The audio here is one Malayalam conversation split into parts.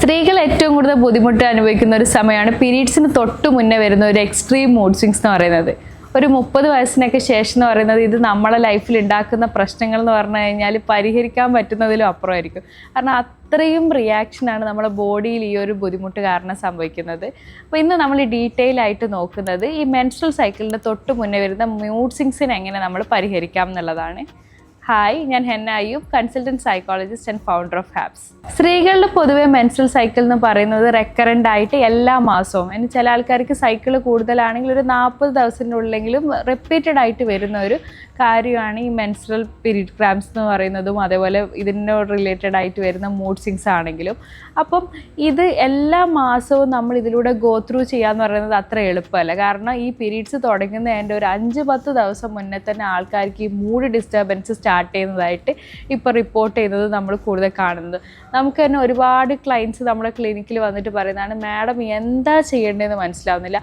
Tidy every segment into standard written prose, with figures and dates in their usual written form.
സ്ത്രീകൾ ഏറ്റവും കൂടുതൽ ബുദ്ധിമുട്ട് അനുഭവിക്കുന്ന ഒരു സമയമാണ് പീരീഡ്സിന് തൊട്ട് മുന്നേ വരുന്ന ഒരു എക്സ്ട്രീം മൂഡ് സ്വിങ്സ് എന്ന് പറയുന്നത്. ഒരു 30 വയസ്സിനൊക്കെ ശേഷം എന്ന് പറയുന്നത് ഇത് നമ്മളെ ലൈഫിൽ ഉണ്ടാക്കുന്ന പ്രശ്നങ്ങൾ എന്ന് പറഞ്ഞു കഴിഞ്ഞാൽ പരിഹരിക്കാൻ പറ്റുന്നതിലും അപ്പുറമായിരിക്കും. കാരണം അത്രയും റിയാക്ഷനാണ് നമ്മുടെ ബോഡിയിൽ ഈ ഒരു ബുദ്ധിമുട്ട് കാരണം സംഭവിക്കുന്നത്. അപ്പോൾ ഇന്ന് നമ്മൾ ഡീറ്റെയിൽ ആയിട്ട് നോക്കുന്നത് ഈ മെൻസ്ട്രൽ സൈക്കിളിൻ്റെ തൊട്ട് മുന്നേ വരുന്ന മൂഡ് സ്വിങ്സിനെ എങ്ങനെ നമ്മൾ പരിഹരിക്കാം എന്നുള്ളതാണ്. ഹായ്, ഞാൻ Henna Ayyub, consultant psychologist and founder of Habs. സ്ത്രീകളുടെ പൊതുവെ മെൻസ്ട്രൽ സൈക്കിൾ എന്ന് പറയുന്നത് റെക്കറൻ്റ് ആയിട്ട് എല്ലാ മാസവും, ഇനി ചില ആൾക്കാർക്ക് സൈക്കിൾ കൂടുതലാണെങ്കിൽ ഒരു 40 ദിവസത്തിനുള്ളിലെങ്കിലും റിപ്പീറ്റഡ് ആയിട്ട് വരുന്ന ഒരു കാര്യമാണ് ഈ മെൻസ്ട്രൽ പീരീഡ് ക്രാംസ് എന്ന് പറയുന്നതും അതേപോലെ ഇതിനോട് റിലേറ്റഡ് ആയിട്ട് വരുന്ന മൂഡ് സ്വിങ്സ് ആണെങ്കിലും. അപ്പം ഇത് എല്ലാ മാസവും നമ്മൾ ഇതിലൂടെ ഗോ ത്രൂ ചെയ്യാന്ന് പറയുന്നത് അത്ര എളുപ്പമല്ല. കാരണം ഈ പീരീഡ്സ് തുടങ്ങുന്നതിൻ്റെ ഒരു 5-10 ദിവസം മുന്നേ തന്നെ ആൾക്കാർക്ക് ഈ മൂഡ് ഡിസ്റ്റർബൻസ് സ്റ്റാർട്ട് ചെയ്യുന്നതായിട്ട് ഇപ്പോൾ റിപ്പോർട്ട് ചെയ്യുന്നത് നമ്മൾ കൂടുതൽ കാണുന്നത്. നമുക്ക് തന്നെ ഒരുപാട് ക്ലയൻസ് നമ്മുടെ ക്ലിനിക്കിൽ വന്നിട്ട് പറയുന്നതാണ്, മാഡം എന്താ ചെയ്യേണ്ടതെന്ന് മനസ്സിലാവുന്നില്ല.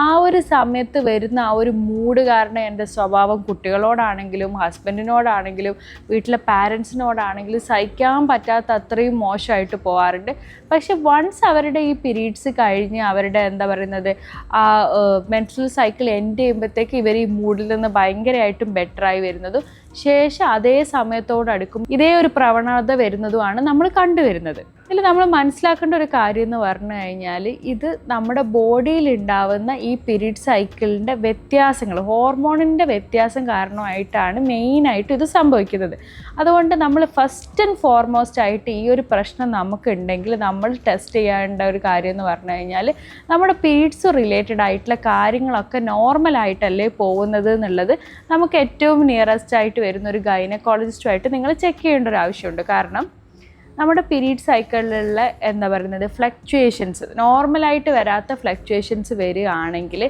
ആ ഒരു സമയത്ത് വരുന്ന ആ ഒരു മൂഡ് കാരണം എൻ്റെ സ്വഭാവം കുട്ടികളോടാണെങ്കിലും ഹസ്ബൻഡിനോടാണെങ്കിലും വീട്ടിലെ പാരൻസിനോടാണെങ്കിലും സഹിക്കാൻ പറ്റാത്ത അത്രയും മോശമായിട്ട് പോകാറുണ്ട്. പക്ഷെ വൺസ് അവരുടെ ഈ പീരീഡ്സ് കഴിഞ്ഞ് അവരുടെ എന്താ പറയുന്നത് ആ മെൻസ്ട്രൽ സൈക്കിൾ എൻഡ് ചെയ്യുമ്പോഴത്തേക്ക് ഇവർ ഈ മൂഡിൽ നിന്ന് ഭയങ്കരമായിട്ടും ബെറ്ററായി വരുന്നതും ശേഷം അതേ സമയത്തോടടുക്കും ഇതേ ഒരു പ്രവണത വരുന്നതുമാണ് നമ്മൾ കണ്ടുവരുന്നത്. ഇതിൽ നമ്മൾ മനസ്സിലാക്കേണ്ട ഒരു കാര്യം എന്ന് പറഞ്ഞു കഴിഞ്ഞാൽ ഇത് നമ്മുടെ ബോഡിയിൽ ഉണ്ടാവുന്ന ഈ പീരീഡ് സൈക്കിളിൻ്റെ വ്യത്യാസങ്ങൾ, ഹോർമോണിൻ്റെ വ്യത്യാസം കാരണമായിട്ടാണ് മെയിനായിട്ട് ഇത് സംഭവിക്കുന്നത്. അതുകൊണ്ട് നമ്മൾ ഫസ്റ്റ് ആൻഡ് ഫോർമോസ്റ്റ് ആയിട്ട് ഈ ഒരു പ്രശ്നം നമുക്കുണ്ടെങ്കിൽ നമ്മൾ ടെസ്റ്റ് ചെയ്യേണ്ട ഒരു കാര്യം എന്ന് പറഞ്ഞു കഴിഞ്ഞാൽ നമ്മുടെ പീരീഡ്സ് റിലേറ്റഡ് ആയിട്ടുള്ള കാര്യങ്ങളൊക്കെ നോർമലായിട്ടല്ലേ പോകുന്നത് എന്നുള്ളത് നമുക്ക് ഏറ്റവും നിയറസ്റ്റ് ആയിട്ട് വരുന്ന ഒരു ഗൈനക്കോളജിസ്റ്റുമായിട്ട് നിങ്ങൾ ചെക്ക് ചെയ്യേണ്ട ഒരു ആവശ്യമുണ്ട്. കാരണം നമ്മുടെ പീരീഡ് സൈക്കിളിലുള്ള എന്താ പറയുന്നത് ഫ്ലക്ച്വേഷൻസ്, നോർമലായിട്ട് വരാത്ത ഫ്ലക്ച്വേഷൻസ് വരികയാണെങ്കിൽ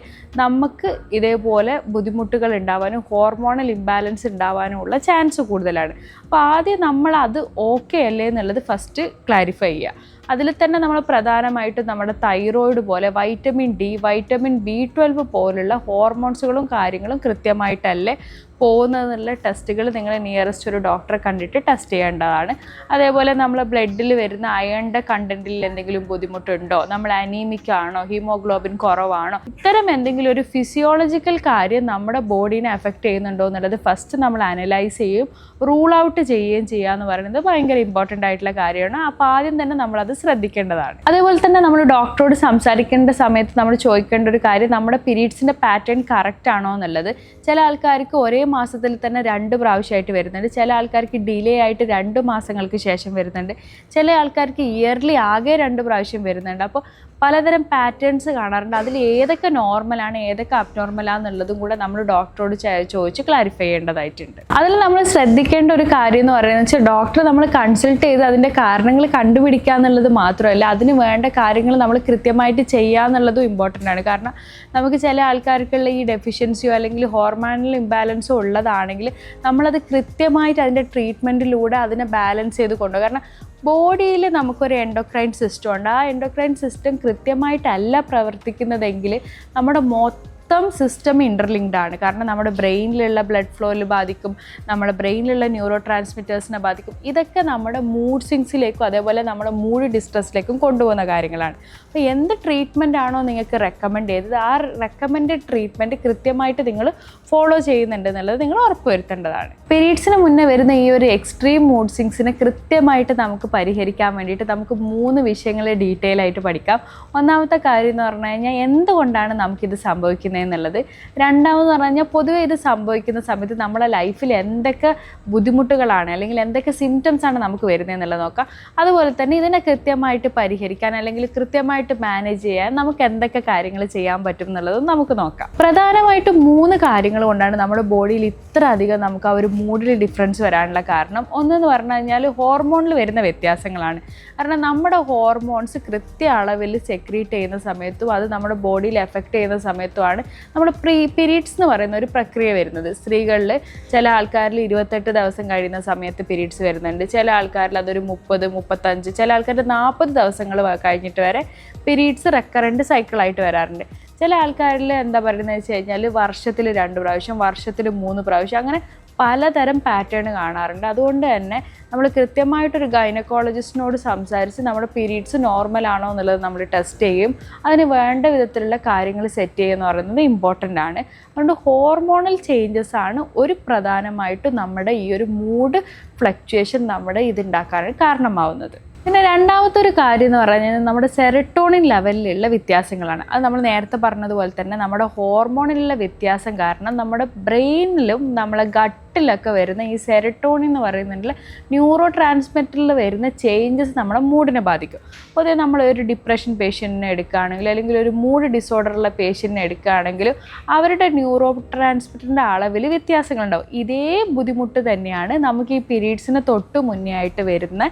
നമുക്ക് ഇതേപോലെ ബുദ്ധിമുട്ടുകൾ ഉണ്ടാവാനും ഹോർമോണൽ ഇംബാലൻസ് ഉണ്ടാവാനും ഉള്ള ചാൻസ് കൂടുതലാണ്. അപ്പോൾ ആദ്യം നമ്മൾ അത് ഓക്കെ അല്ലേ എന്നുള്ളത് ഫസ്റ്റ് ക്ലാരിഫൈ ചെയ്യുക. അതിൽ തന്നെ നമ്മൾ പ്രധാനമായിട്ടും നമ്മുടെ തൈറോയിഡ് പോലെ വൈറ്റമിൻ ഡി, വൈറ്റമിൻ B12 പോലുള്ള ഹോർമോൺസുകളും കാര്യങ്ങളും കൃത്യമായിട്ടല്ലേ പോകുന്നതെന്നുള്ള ടെസ്റ്റുകൾ നിങ്ങൾ നിയറസ്റ്റ് ഒരു ഡോക്ടറെ കണ്ടിട്ട് ടെസ്റ്റ് ചെയ്യേണ്ടതാണ്. അതേപോലെ നമ്മൾ ബ്ലഡിൽ വരുന്ന അയണിൻ്റെ കണ്ടൻറ്റിൽ എന്തെങ്കിലും ബുദ്ധിമുട്ടുണ്ടോ, നമ്മൾ അനീമിക് ആണോ, ഹീമോഗ്ലോബിൻ കുറവാണോ, ഇത്തരം എന്തെങ്കിലും ഒരു ഫിസിയോളജിക്കൽ കാര്യം നമ്മുടെ ബോഡീനെ എഫക്റ്റ് ചെയ്യുന്നുണ്ടോ എന്നുള്ളത് ഫസ്റ്റ് നമ്മൾ അനലൈസ് ചെയ്യും, റൂൾ ഔട്ട് ചെയ്യുകയും ചെയ്യുക എന്ന് പറയുന്നത് ഭയങ്കര ഇമ്പോർട്ടൻ്റ് ആയിട്ടുള്ള കാര്യമാണ്. അപ്പോൾ ആദ്യം തന്നെ നമ്മളത് ശ്രദ്ധിക്കേണ്ടതാണ്. അതേപോലെ തന്നെ നമ്മൾ ഡോക്ടറോട് സംസാരിക്കേണ്ട സമയത്ത് നമ്മൾ ചോദിക്കേണ്ട ഒരു കാര്യം നമ്മുടെ പീരീഡ്സിൻ്റെ പാറ്റേൺ കറക്റ്റ് ആണോ എന്നുള്ളത്. ചില ആൾക്കാർക്ക് ഒരേ മാസത്തിൽ തന്നെ 2 പ്രാവശ്യമായിട്ട് വരുന്നുണ്ട്, ചില ആൾക്കാർക്ക് ഡിലേ ആയിട്ട് 2 മാസങ്ങൾക്ക് ശേഷം വരുന്നുണ്ട്, ചില ആൾക്കാർക്ക് ഇയർലി ആകെ 2 പ്രാവശ്യം വരുന്നുണ്ട്. അപ്പോൾ പലതരം പാറ്റേൺസ് കാണാറുണ്ട്. അതിൽ ഏതൊക്കെ നോർമലാണ് ഏതൊക്കെ അബ്നോർമലാണെന്നുള്ളതും കൂടെ നമ്മൾ ഡോക്ടറോട് ചോദിച്ച് ക്ലാരിഫൈ ചെയ്യേണ്ടതായിട്ടുണ്ട്. അതിൽ നമ്മൾ ശ്രദ്ധിക്കേണ്ട ഒരു കാര്യം എന്ന് പറയുന്നത് വെച്ചാൽ ഡോക്ടറെ നമ്മൾ കൺസൾട്ട് ചെയ്ത് അതിൻ്റെ കാരണങ്ങൾ കണ്ടുപിടിക്കുക എന്നുള്ളത് മാത്രമല്ല, അതിന് വേണ്ട കാര്യങ്ങൾ നമ്മൾ കൃത്യമായിട്ട് ചെയ്യുക എന്നുള്ളതും ഇമ്പോർട്ടൻ്റ് ആണ്. കാരണം നമുക്ക് ചില ആൾക്കാർക്കുള്ള ഈ ഡെഫിഷ്യൻസിയോ അല്ലെങ്കിൽ ഹോർമോണൽ ഇംബാലൻസോ ഉള്ളതാണെങ്കിൽ നമ്മളത് കൃത്യമായിട്ട് അതിൻ്റെ ട്രീറ്റ്മെൻറ്റിലൂടെ അതിനെ ബാലൻസ് ചെയ്ത് കൊണ്ടുപോകും. കാരണം ബോഡിയിൽ നമുക്കൊരു എൻഡോക്രൈൻ സിസ്റ്റം ഉണ്ട്. ആ എൻഡോക്രൈൻ സിസ്റ്റം കൃത്യമായിട്ടല്ല പ്രവർത്തിക്കുന്നതെങ്കിൽ നമ്മുടെ മൊത്തം സിസ്റ്റം ഇൻ്റർലിങ്ക്ഡ് ആണ്. കാരണം നമ്മുടെ ബ്രെയിനിലുള്ള ബ്ലഡ് ഫ്ലോയിൽ ബാധിക്കും, നമ്മുടെ ബ്രെയിനിലുള്ള ന്യൂറോ ട്രാൻസ്മിറ്റേഴ്സിനെ ബാധിക്കും. ഇതൊക്കെ നമ്മുടെ മൂഡ് സ്വിങ്സിലേക്കും അതേപോലെ നമ്മുടെ മൂഡ് ഡിസ്ട്രസ്സിലേക്കും കൊണ്ടുപോകുന്ന കാര്യങ്ങളാണ്. അപ്പോൾ എന്ത് ട്രീറ്റ്മെൻ്റ് ആണോ നിങ്ങൾക്ക് റെക്കമെൻഡ് ചെയ്തത് ആ റെക്കമെൻഡഡ് ട്രീറ്റ്മെൻറ്റ് കൃത്യമായിട്ട് നിങ്ങൾ ഫോളോ ചെയ്യുന്നുണ്ട് എന്നുള്ളത് നിങ്ങൾ ഉറപ്പുവരുത്തേണ്ടതാണ്. പീരീഡ്സിന് മുന്നേ വരുന്ന ഈ ഒരു എക്സ്ട്രീം മൂഡ് സ്വിങ്സിനെ കൃത്യമായിട്ട് നമുക്ക് പരിഹരിക്കാൻ വേണ്ടിയിട്ട് നമുക്ക് 3 വിഷയങ്ങൾ ഡീറ്റെയിൽ ആയിട്ട് പഠിക്കാം. ഒന്നാമത്തെ കാര്യം എന്ന് പറഞ്ഞു കഴിഞ്ഞാൽ എന്തുകൊണ്ടാണ് നമുക്കിത് സംഭവിക്കുന്നത് എന്നുള്ളത്. രണ്ടാമതെന്ന് പറഞ്ഞു കഴിഞ്ഞാൽ പൊതുവെ ഇത് സംഭവിക്കുന്ന സമയത്ത് നമ്മുടെ ലൈഫിൽ എന്തൊക്കെ ബുദ്ധിമുട്ടുകളാണ് അല്ലെങ്കിൽ എന്തൊക്കെ സിംറ്റംസ് ആണ് നമുക്ക് വരുന്നത് എന്നുള്ളത് നോക്കാം. അതുപോലെ തന്നെ ഇതിനെ കൃത്യമായിട്ട് പരിഹരിക്കാൻ അല്ലെങ്കിൽ കൃത്യമായിട്ട് മാനേജ് ചെയ്യാൻ നമുക്ക് എന്തൊക്കെ കാര്യങ്ങൾ ചെയ്യാൻ പറ്റും എന്നുള്ളതും നമുക്ക് നോക്കാം. പ്രധാനമായിട്ടും 3 കാര്യങ്ങൾ കൊണ്ടാണ് നമ്മുടെ ബോഡിയിൽ ഇത്ര അധികം നമുക്ക് ആ ഒരു മൂഡിൽ ഡിഫറൻസ് വരാനുള്ള കാരണം. ഒന്നെന്ന് പറഞ്ഞു കഴിഞ്ഞാൽ ഹോർമോണിൽ വരുന്ന വ്യത്യാസങ്ങളാണ്. കാരണം നമ്മുടെ ഹോർമോൺസ് കൃത്യ അളവിൽ സെക്രീറ്റ് ചെയ്യുന്ന സമയത്തും അത് നമ്മുടെ ബോഡിയിൽ എഫക്റ്റ് ചെയ്യുന്ന സമയത്തുമാണ് നമ്മുടെ പീരീഡ്സ് എന്ന് പറയുന്ന ഒരു പ്രക്രിയ വരുന്നത്. സ്ത്രീകളിൽ ചില ആൾക്കാരിൽ 28 ദിവസം കഴിയുന്ന സമയത്ത് പീരീഡ്സ് വരുന്നുണ്ട്, ചില ആൾക്കാരിൽ അതൊരു 30, 35, ചില ആൾക്കാരുടെ 40 ദിവസങ്ങൾ കഴിഞ്ഞിട്ട് വരെ പീരീഡ്സ് റെക്കറൻറ്റ് സൈക്കിളായിട്ട് വരാറുണ്ട്. ചില ആൾക്കാരിൽ എന്താ പറയുന്നത് വെച്ച് കഴിഞ്ഞാൽ വർഷത്തിൽ 2 പ്രാവശ്യം, വർഷത്തിൽ 3 പ്രാവശ്യം, അങ്ങനെ പലതരം പാറ്റേൺ കാണാറുണ്ട്. അതുകൊണ്ട് തന്നെ നമ്മൾ കൃത്യമായിട്ടൊരു ഗൈനക്കോളജിസ്റ്റിനോട് സംസാരിച്ച് നമ്മുടെ പീരീഡ്സ് നോർമൽ ആണോ എന്നുള്ളത് നമ്മൾ ടെസ്റ്റ് ചെയ്യും. അതിന് വേണ്ട വിധത്തിലുള്ള കാര്യങ്ങൾ സെറ്റ് ചെയ്യുക എന്ന് പറയുന്നത് ഇമ്പോർട്ടൻ്റ് ആണ്. അതുകൊണ്ട് ഹോർമോണൽ ചേഞ്ചസ് ആണ് ഒരു പ്രധാനമായിട്ടും നമ്മുടെ ഈ ഒരു മൂഡ് ഫ്ലക്ച്വേഷൻ നമ്മുടെ ഇതുണ്ടാക്കാൻ കാരണമാവുന്നത്. പിന്നെ രണ്ടാമത്തെ ഒരു കാര്യം എന്ന് പറഞ്ഞാൽ നമ്മുടെ സെറട്ടോണിൻ ലെവലിലുള്ള വ്യത്യാസങ്ങളാണ്. അത് നമ്മൾ നേരത്തെ പറഞ്ഞതുപോലെ തന്നെ നമ്മുടെ ഹോർമോണിലുള്ള വ്യത്യാസം കാരണം നമ്മുടെ ബ്രെയിനിലും നമ്മളെ ഗട്ടിലൊക്കെ വരുന്ന ഈ സെറട്ടോണിൻ എന്ന് പറയുന്നതിൽ ന്യൂറോ ട്രാൻസ്മിറ്ററിൽ വരുന്ന ചേഞ്ചസ് നമ്മുടെ മൂഡിനെ ബാധിക്കും. അപ്പോൾ നമ്മൾ ഒരു ഡിപ്രഷൻ പേഷ്യൻറ്റിനെ എടുക്കുകയാണെങ്കിൽ അല്ലെങ്കിൽ ഒരു മൂഡ് ഡിസോർഡറുള്ള പേഷ്യൻറ്റിനെ എടുക്കുകയാണെങ്കിലും അവരുടെ ന്യൂറോ ട്രാൻസ്മിറ്ററിൻ്റെ അളവിൽ വ്യത്യാസങ്ങളുണ്ടാവും. ഇതേ ബുദ്ധിമുട്ട് തന്നെയാണ് നമുക്ക് ഈ പീരീഡ്സിന് തൊട്ട് മുന്നേ ആയിട്ട് വരുന്ന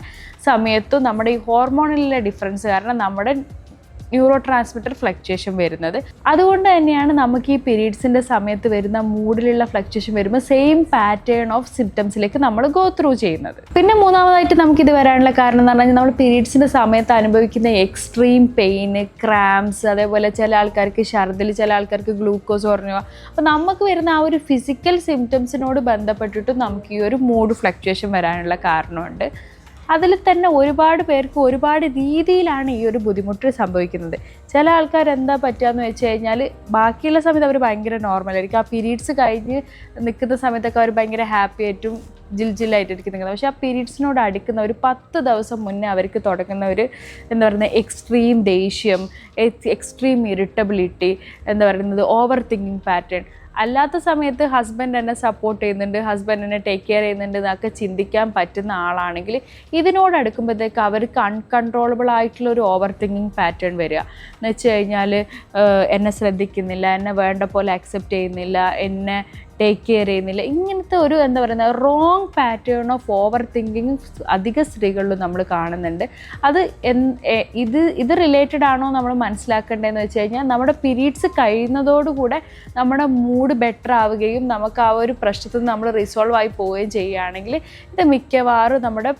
സമയത്തും നമ്മുടെ ഈ ഹോർമോണിലെ ഡിഫറൻസ് കാരണം നമ്മുടെ ന്യൂറോ ട്രാൻസ്മിറ്റർ ഫ്ലക്ച്വേഷൻ വരുന്നത്. അതുകൊണ്ട് തന്നെയാണ് നമുക്ക് ഈ പീരീഡ്സിൻ്റെ സമയത്ത് വരുന്ന മൂഡിലുള്ള ഫ്ലക്ച്വേഷൻ വരുമ്പോൾ സെയിം പാറ്റേൺ ഓഫ് സിംറ്റംസിലേക്ക് നമ്മൾ ഗോ ത്രൂ ചെയ്യുന്നത്. പിന്നെ മൂന്നാമതായിട്ട് നമുക്കിത് വരാനുള്ള കാരണം എന്ന് പറഞ്ഞാൽ നമ്മൾ പീരീഡ്സിൻ്റെ സമയത്ത് അനുഭവിക്കുന്ന എക്സ്ട്രീം പെയിന്, ക്രാംസ്, അതേപോലെ ചില ആൾക്കാർക്ക് ഛർദിൽ, ചില ആൾക്കാർക്ക് ഗ്ലൂക്കോസ് കുറഞ്ഞു. അപ്പോൾ നമുക്ക് വരുന്ന ആ ഒരു ഫിസിക്കൽ സിംറ്റംസിനോട് ബന്ധപ്പെട്ടിട്ടും നമുക്ക് ഈ ഒരു മൂഡ് ഫ്ലക്ച്വേഷൻ വരാനുള്ള കാരണമുണ്ട്. അതിൽ തന്നെ ഒരുപാട് പേർക്ക് ഒരുപാട് രീതിയിലാണ് ഈ ഒരു ബുദ്ധിമുട്ട് സംഭവിക്കുന്നത്. ചില ആൾക്കാർ എന്താ പറ്റുകയെന്ന് വെച്ച് കഴിഞ്ഞാൽ ബാക്കിയുള്ള സമയത്ത് അവർ ഭയങ്കര നോർമലായിരിക്കും. ആ പീരീഡ്സ് കഴിഞ്ഞ് നിൽക്കുന്ന സമയത്തൊക്കെ അവർ ഭയങ്കര ഹാപ്പി ആയിട്ടും ജിൽജില്ലായിട്ടിരിക്കും നിൽക്കുന്നത്. പക്ഷേ ആ പീരീഡ്സിനോട് അടുക്കുന്ന ഒരു 10 ദിവസം മുന്നേ അവർക്ക് തുടങ്ങുന്ന ഒരു എന്താ പറയുന്നത് എക്സ്ട്രീം ദേഷ്യം, എക്സ്ട്രീം ഇറിറ്റബിലിറ്റി, എന്താ പറയുന്നത് ഓവർ തിങ്കിങ് പാറ്റേൺ. അല്ലാത്ത സമയത്ത് ഹസ്ബൻഡ് എന്നെ സപ്പോർട്ട് ചെയ്യുന്നുണ്ട്, ഹസ്ബൻഡ് എന്നെ ടേക്ക് കെയർ ചെയ്യുന്നുണ്ട് എന്നൊക്കെ ചിന്തിക്കാൻ പറ്റുന്ന ആളാണെങ്കിൽ ഇതിനോട് അടുക്കുമ്പോഴത്തേക്ക് അവർക്ക് അൺകൺട്രോളബിൾ ആയിട്ടുള്ള ഒരു ഓവർ തിങ്കിങ് പാറ്റേൺ വരിക എന്ന് വെച്ച് കഴിഞ്ഞാൽ എന്നെ ശ്രദ്ധിക്കുന്നില്ല, എന്നെ വേണ്ട പോലെ അക്സെപ്റ്റ് ചെയ്യുന്നില്ല, എന്നെ ടേക്ക് കെയർ ചെയ്യുന്നില്ല, ഇങ്ങനത്തെ ഒരു എന്താ പറയുന്നത് wrong pattern of over thinking അധിക സ്ത്രീകളിലും നമ്മൾ കാണുന്നുണ്ട്. അത് ഇത് റിലേറ്റഡ് ആണോ നമ്മൾ മനസ്സിലാക്കേണ്ടതെന്ന് വെച്ച് കഴിഞ്ഞാൽ നമ്മുടെ പീരീഡ്സ് കഴിയുന്നതോടുകൂടെ നമ്മുടെ മൂഡ് ബെറ്റർ ആവുകയും നമുക്ക് ആ ഒരു പ്രശ്നത്തിൽ നിന്ന് നമ്മൾ റിസോൾവ് ആയി പോവുകയും ചെയ്യുകയാണെങ്കിൽ ഇത് മിക്കവാറും നമ്മുടെ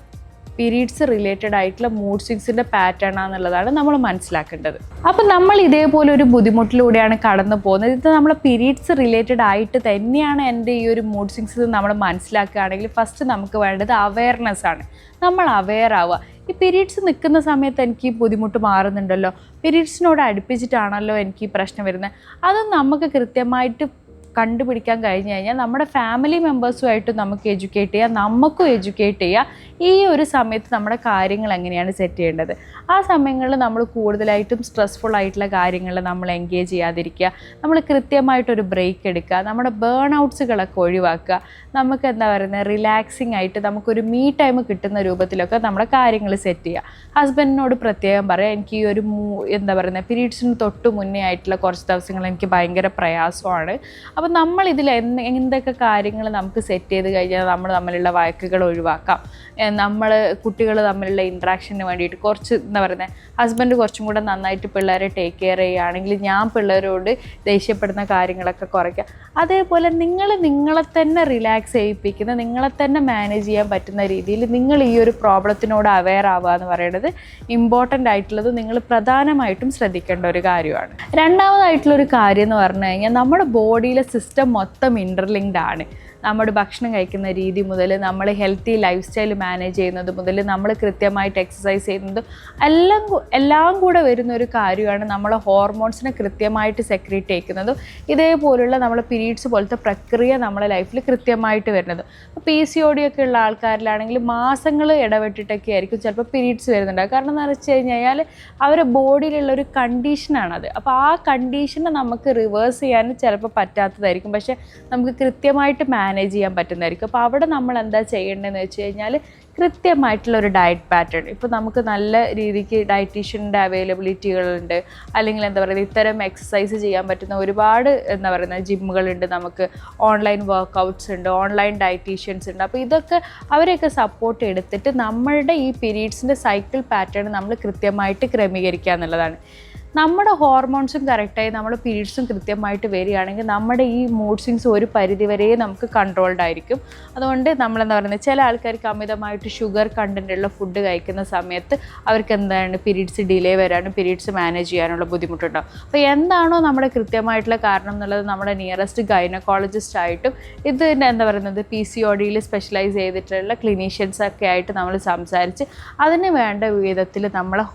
പീരീഡ്സ് റിലേറ്റഡ് ആയിട്ടുള്ള മൂഡ് സ്വിങ്സിൻ്റെ പാറ്റേൺ ആണെന്നുള്ളതാണ് നമ്മൾ മനസ്സിലാക്കേണ്ടത്. അപ്പം നമ്മൾ ഇതേപോലെ ഒരു ബുദ്ധിമുട്ടിലൂടെയാണ് കടന്നു പോകുന്നത്. ഇത് നമ്മളെ പീരീഡ്സ് റിലേറ്റഡ് ആയിട്ട് തന്നെയാണ് എൻ്റെ ഈ ഒരു മൂഡ് സ്വിങ്സ് നമ്മൾ മനസ്സിലാക്കുകയാണെങ്കിൽ ഫസ്റ്റ് നമുക്ക് വേണ്ടത് അവെയർനെസ് ആണ്. നമ്മൾ അവെയർ ആവുക. ഈ പീരീഡ്സ് നിൽക്കുന്ന സമയത്ത് എനിക്ക് ഈ ബുദ്ധിമുട്ട് മാറുന്നുണ്ടല്ലോ, പീരീഡ്സിനോട് അടുപ്പിച്ചിട്ടാണല്ലോ എനിക്ക് ഈ പ്രശ്നം വരുന്നത്, അത് നമുക്ക് കൃത്യമായിട്ട് കണ്ടുപിടിക്കാൻ കഴിഞ്ഞു കഴിഞ്ഞാൽ നമ്മുടെ ഫാമിലി മെമ്പേഴ്സുമായിട്ട് നമുക്ക് എഡ്യൂക്കേറ്റ് ചെയ്യാം, നമുക്കും എഡ്യൂക്കേറ്റ് ചെയ്യാം ഈ ഒരു സമയത്ത് നമ്മുടെ കാര്യങ്ങൾ എങ്ങനെയാണ് സെറ്റ് ചെയ്യേണ്ടത്. ആ സമയങ്ങളിൽ നമ്മൾ കൂടുതലായിട്ടും സ്ട്രെസ്ഫുൾ ആയിട്ടുള്ള കാര്യങ്ങളിൽ നമ്മൾ എൻഗേജ് ചെയ്യാതിരിക്കുക, നമ്മൾ കൃത്യമായിട്ടൊരു ബ്രേക്ക് എടുക്കുക, നമ്മുടെ ബേൺ ഔട്ട്സുകളൊക്കെ ഒഴിവാക്കുക, നമുക്ക് എന്താ പറയുന്നത് റിലാക്സിങ് ആയിട്ട് നമുക്കൊരു മീ ടൈം കിട്ടുന്ന രൂപത്തിലൊക്കെ നമ്മുടെ കാര്യങ്ങൾ സെറ്റ് ചെയ്യുക. ഹസ്ബൻഡിനോട് പ്രത്യേകം പറയാം, എനിക്ക് ഈ ഒരു എന്താ പറയുന്നത് പീരീഡ്സിന് തൊട്ട് മുന്നേ ആയിട്ടുള്ള കുറച്ച് ദിവസങ്ങൾ എനിക്ക് ഭയങ്കര പ്രയാസമാണ്. അപ്പോൾ നമ്മൾ ഇതിൽ എന്തൊക്കെ കാര്യങ്ങൾ നമുക്ക് സെറ്റ് ചെയ്ത് കഴിഞ്ഞാൽ നമ്മൾ തമ്മിലുള്ള വഴക്കുകൾ ഒഴിവാക്കാം, നമ്മൾ കുട്ടികൾ തമ്മിലുള്ള ഇൻട്രാക്ഷന് വേണ്ടിയിട്ട് കുറച്ച് എന്താ പറയുന്നത് ഹസ്ബൻഡ് കുറച്ചും കൂടെ നന്നായിട്ട് പിള്ളേരെ ടേക്ക് കെയർ ചെയ്യുകയാണെങ്കിൽ ഞാൻ പിള്ളേരോട് ദേഷ്യപ്പെടുന്ന കാര്യങ്ങളൊക്കെ കുറയ്ക്കുക. അതേപോലെ നിങ്ങളെ തന്നെ റിലാക്സ് ചെയ്യിപ്പിക്കുന്ന, നിങ്ങളെ തന്നെ മാനേജ് ചെയ്യാൻ പറ്റുന്ന രീതിയിൽ നിങ്ങൾ ഈ ഒരു പ്രോബ്ലത്തിനോട് അവെയർ ആവുക എന്ന് പറയുന്നത് ഇമ്പോർട്ടൻ്റ് ആയിട്ടുള്ളത് നിങ്ങൾ പ്രധാനമായിട്ടും ശ്രദ്ധിക്കേണ്ട ഒരു കാര്യമാണ്. രണ്ടാമതായിട്ടുള്ളൊരു കാര്യം എന്ന് പറഞ്ഞു കഴിഞ്ഞാൽ നമ്മുടെ ബോഡിയിലെ സിസ്റ്റം മൊത്തം ഇൻ്റർലിങ്ക്ഡ് ആണ്. നമ്മുടെ ഭക്ഷണം കഴിക്കുന്ന രീതി മുതൽ നമ്മൾ ഹെൽത്തി ലൈഫ് സ്റ്റൈൽ മാനേജ് ചെയ്യുന്നത് മുതൽ നമ്മൾ കൃത്യമായിട്ട് എക്സസൈസ് ചെയ്യുന്നതും എല്ലാം കൂടെ വരുന്നൊരു കാര്യമാണ് നമ്മളെ ഹോർമോൺസിനെ കൃത്യമായിട്ട് സെക്രീറ്റ് ചെയ്യിക്കുന്നതും ഇതേപോലുള്ള നമ്മളെ പീരീഡ്സ് പോലത്തെ പ്രക്രിയ നമ്മളെ ലൈഫിൽ കൃത്യമായിട്ട് വരുന്നത്. അപ്പോൾ PCOD ഒക്കെ ഉള്ള ആൾക്കാരിലാണെങ്കിൽ മാസങ്ങൾ ഇടവിട്ടിട്ടൊക്കെ ആയിരിക്കും ചിലപ്പോൾ പീരീഡ്സ് വരുന്നുണ്ടാകും. കാരണം എന്ന് വെച്ച് കഴിഞ്ഞാൽ അവരുടെ ബോഡിയിലുള്ള ഒരു കണ്ടീഷനാണത്. അപ്പോൾ ആ കണ്ടീഷനെ നമുക്ക് റിവേഴ്സ് ചെയ്യാൻ ചിലപ്പോൾ പറ്റാത്തതായിരിക്കും, പക്ഷേ നമുക്ക് കൃത്യമായിട്ട് മാനേജ് ചെയ്യാൻ പറ്റുന്നതായിരിക്കും. അപ്പോൾ അവിടെ നമ്മൾ എന്താ ചെയ്യേണ്ടതെന്ന് വെച്ച് കഴിഞ്ഞാൽ കൃത്യമായിട്ടുള്ളൊരു ഡയറ്റ് പാറ്റേൺ, ഇപ്പോൾ നമുക്ക് നല്ല രീതിക്ക് ഡയറ്റീഷ്യൻ്റെ അവൈലബിലിറ്റികളുണ്ട്, അല്ലെങ്കിൽ എന്താ പറയുക ഇത്തരം എക്സസൈസ് ചെയ്യാൻ പറ്റുന്ന ഒരുപാട് എന്താ പറയുന്നത് ജിമ്മുകളുണ്ട്, നമുക്ക് ഓൺലൈൻ വർക്കൗട്ട്സ് ഉണ്ട്, ഓൺലൈൻ ഡയറ്റീഷ്യൻസ് ഉണ്ട്. അപ്പോൾ ഇതൊക്കെ അവരെയൊക്കെ സപ്പോർട്ട് എടുത്തിട്ട് നമ്മളുടെ ഈ പീരീഡ്സിൻ്റെ സൈക്കിൾ പാറ്റേൺ നമ്മൾ കൃത്യമായിട്ട് ക്രമീകരിക്കുക എന്നുള്ളതാണ്. നമ്മുടെ ഹോർമോൺസും കറക്റ്റായി നമ്മുടെ പീരീഡ്സും കൃത്യമായിട്ട് വരികയാണെങ്കിൽ നമ്മുടെ ഈ മൂഡ് സ്വിങ്സ് ഒരു പരിധിവരെ നമുക്ക് കൺട്രോൾഡ് ആയിരിക്കും. അതുകൊണ്ട് നമ്മളെന്താ പറയുന്നത്, ചില ആൾക്കാർക്ക് അമിതമായിട്ട് ഷുഗർ കണ്ടൻറ്റുള്ള ഫുഡ് കഴിക്കുന്ന സമയത്ത് അവർക്ക് എന്താണ് പീരീഡ്സ് ഡിലേ വരാനും പീരീഡ്സ് മാനേജ് ചെയ്യാനുള്ള ബുദ്ധിമുട്ടുണ്ടാകും. അപ്പോൾ എന്താണോ നമ്മുടെ കൃത്യമായിട്ടുള്ള കാരണം എന്നുള്ളത് നമ്മുടെ നിയറസ്റ്റ് ഗൈനക്കോളജിസ്റ്റ് ആയിട്ടും ഇത് എന്താ പറയുന്നത് PCODയിൽ സ്പെഷ്യലൈസ് ചെയ്തിട്ടുള്ള ക്ലിനീഷ്യൻസൊക്കെ ആയിട്ട് നമ്മൾ സംസാരിച്ച് അതിന് വേണ്ട വിധത്തിൽ നമ്മളെ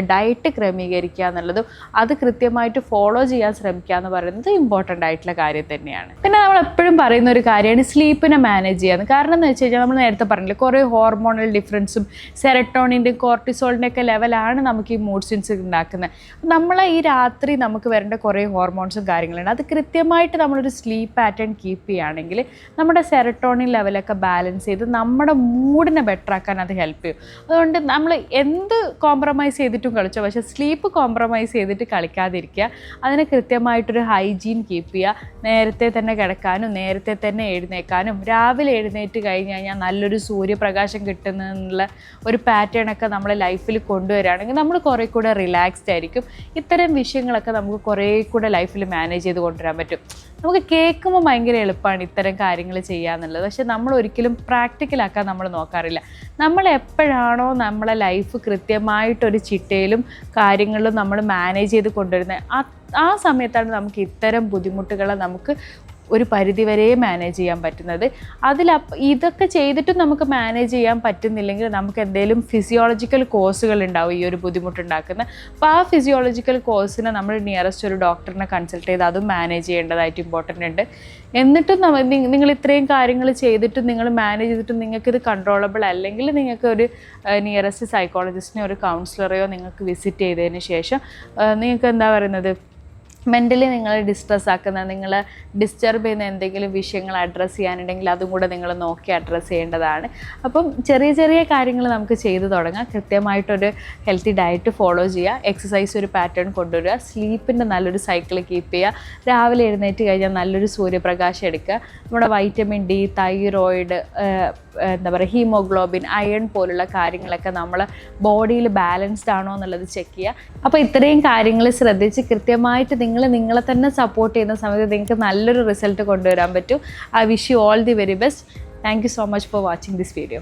ഡയറ്റ് ക്രമീകരിക്കുക എന്നുള്ളതും അത് കൃത്യമായിട്ട് ഫോളോ ചെയ്യാൻ ശ്രമിക്കുക എന്ന് പറയുന്നത് ഇമ്പോർട്ടൻ്റ് ആയിട്ടുള്ള കാര്യം തന്നെയാണ്. പിന്നെ നമ്മൾ എപ്പോഴും പറയുന്ന ഒരു കാര്യമാണ് സ്ലീപ്പിനെ മാനേജ് ചെയ്യാന്ന്. കാരണം എന്ന് വെച്ച് കഴിഞ്ഞാൽ നമ്മൾ നേരത്തെ പറഞ്ഞില്ലേ, കുറേ ഹോർമോണൽ ഡിഫറൻസും സെറട്ടോണിൻ്റെയും കോർട്ടിസോളിൻ്റെ ഒക്കെ ലെവലാണ് നമുക്ക് ഈ മൂഡ് സ്വിങ്സ് ഉണ്ടാക്കുന്നത്. നമ്മളെ ഈ രാത്രി നമുക്ക് വരേണ്ട കുറേ ഹോർമോൺസും കാര്യങ്ങളുണ്ട്. അത് കൃത്യമായിട്ട് നമ്മളൊരു സ്ലീപ്പ് പാറ്റേൺ കീപ്പ് ചെയ്യുകയാണെങ്കിൽ നമ്മുടെ സെറട്ടോണിൻ ലെവലൊക്കെ ബാലൻസ് ചെയ്ത് നമ്മുടെ മൂഡിനെ ബെറ്റർ ആക്കാൻ അത് ഹെൽപ്പ് ചെയ്യും. അതുകൊണ്ട് നമ്മൾ എന്ത് കോംപ്രമൈസ് ചെയ്തിട്ടും കളിച്ചോ, പക്ഷേ സ്ലീപ്പ് കോംപ്രമൈസ് ചെയ്തിട്ട് കളിക്കാതിരിക്കുക. അതിന് കൃത്യമായിട്ടൊരു ഹൈജീൻ കീപ്പ് ചെയ്യുക. നേരത്തെ തന്നെ കിടക്കാനും നേരത്തെ തന്നെ എഴുന്നേൽക്കാനും രാവിലെ എഴുന്നേറ്റ് കഴിഞ്ഞ് കഴിഞ്ഞാൽ നല്ലൊരു സൂര്യപ്രകാശം കിട്ടുന്നുള്ള ഒരു പാറ്റേണൊക്കെ നമ്മളെ ലൈഫിൽ കൊണ്ടുവരികയാണെങ്കിൽ നമ്മൾ കുറേ കൂടെ റിലാക്സ്ഡ് ആയിരിക്കും. ഇത്തരം വിഷയങ്ങളൊക്കെ നമുക്ക് കുറേ കൂടെ ലൈഫിൽ മാനേജ് ചെയ്ത് കൊണ്ടുവരാൻ പറ്റും. നമുക്ക് കേൾക്കുമ്പോൾ ഭയങ്കര എളുപ്പമാണ് ഇത്തരം കാര്യങ്ങൾ ചെയ്യാന്നുള്ളത്, പക്ഷെ നമ്മൾ ഒരിക്കലും പ്രാക്ടിക്കലാക്കാൻ നമ്മൾ നോക്കാറില്ല. നമ്മൾ എപ്പോഴാണോ നമ്മളെ ലൈഫ് കൃത്യമായിട്ടൊരു ചിട്ടയിലും കാര്യങ്ങളിലും നമ്മൾ മാനേജ് ചെയ്ത് കൊണ്ടുവരുന്നത് ആ സമയത്താണ് നമുക്ക് ഇത്തരം ബുദ്ധിമുട്ടുകളെ നമുക്ക് ഒരു പരിധിവരെ മാനേജ് ചെയ്യാൻ പറ്റുന്നത്. ഇതൊക്കെ ചെയ്തിട്ടും നമുക്ക് മാനേജ് ചെയ്യാൻ പറ്റുന്നില്ലെങ്കിൽ നമുക്ക് എന്തെങ്കിലും ഫിസിയോളജിക്കൽ കോസുകൾ ഉണ്ടാവും ഈ ഒരു ബുദ്ധിമുട്ടുണ്ടാക്കുന്നത്. അപ്പോൾ ആ ഫിസിയോളജിക്കൽ കോസിനെ നമ്മൾ നിയറസ്റ്റ് ഒരു ഡോക്ടറിനെ കൺസൾട്ട് ചെയ്ത് അതും മാനേജ് ചെയ്യേണ്ടതായിട്ട് ഇമ്പോർട്ടൻ്റ് ഉണ്ട്. എന്നിട്ടും നിങ്ങൾ ഇത്രയും കാര്യങ്ങൾ ചെയ്തിട്ടും നിങ്ങൾ മാനേജ് ചെയ്തിട്ടും നിങ്ങൾക്കിത് കൺട്രോളബിൾ അല്ലെങ്കിൽ നിങ്ങൾക്ക് ഒരു നിയറസ്റ്റ് സൈക്കോളജിസ്റ്റിനെയോ ഒരു കൗൺസിലറെയോ നിങ്ങൾക്ക് വിസിറ്റ് ചെയ്തതിന് ശേഷം നിങ്ങൾക്ക് എന്താ പറയുന്നത്, മെൻ്റലി നിങ്ങളെ ഡിസ്ട്രെസ് ആക്കുന്ന, നിങ്ങളെ ഡിസ്റ്റർബ് ചെയ്യുന്ന എന്തെങ്കിലും വിഷയങ്ങൾ അഡ്രസ്സ് ചെയ്യാനുണ്ടെങ്കിൽ അതും കൂടെ നിങ്ങൾ നോക്കി അഡ്രസ്സ് ചെയ്യേണ്ടതാണ്. അപ്പം ചെറിയ ചെറിയ കാര്യങ്ങൾ നമുക്ക് ചെയ്തു തുടങ്ങാം. കൃത്യമായിട്ടൊരു ഹെൽത്തി ഡയറ്റ് ഫോളോ ചെയ്യുക, എക്സസൈസ് ഒരു പാറ്റേൺ കൊണ്ടുവരിക, സ്ലീപ്പിൻ്റെ നല്ലൊരു സൈക്കിൾ കീപ്പ് ചെയ്യുക, രാവിലെ എഴുന്നേറ്റ് കഴിഞ്ഞാൽ നല്ലൊരു സൂര്യപ്രകാശം എടുക്കുക, നമ്മുടെ വൈറ്റമിൻ ഡി, തൈറോയിഡ്, എന്താ പറയുക, ഹീമോഗ്ലോബിൻ, അയൺ പോലുള്ള കാര്യങ്ങളൊക്കെ നമ്മൾ ബോഡിയിൽ ബാലൻസ്ഡ് ആണോ എന്നുള്ളത് ചെക്ക് ചെയ്യുക. അപ്പോൾ ഇത്രയും കാര്യങ്ങൾ ശ്രദ്ധിച്ച് കൃത്യമായിട്ട് നിങ്ങളെ തന്നെ സപ്പോർട്ട് ചെയ്യുന്ന സമയത്ത് നിങ്ങൾക്ക് നല്ലൊരു റിസൾട്ട് കൊണ്ടുവരാൻ പറ്റും. I wish you all the very best. Thank you so much for watching this video.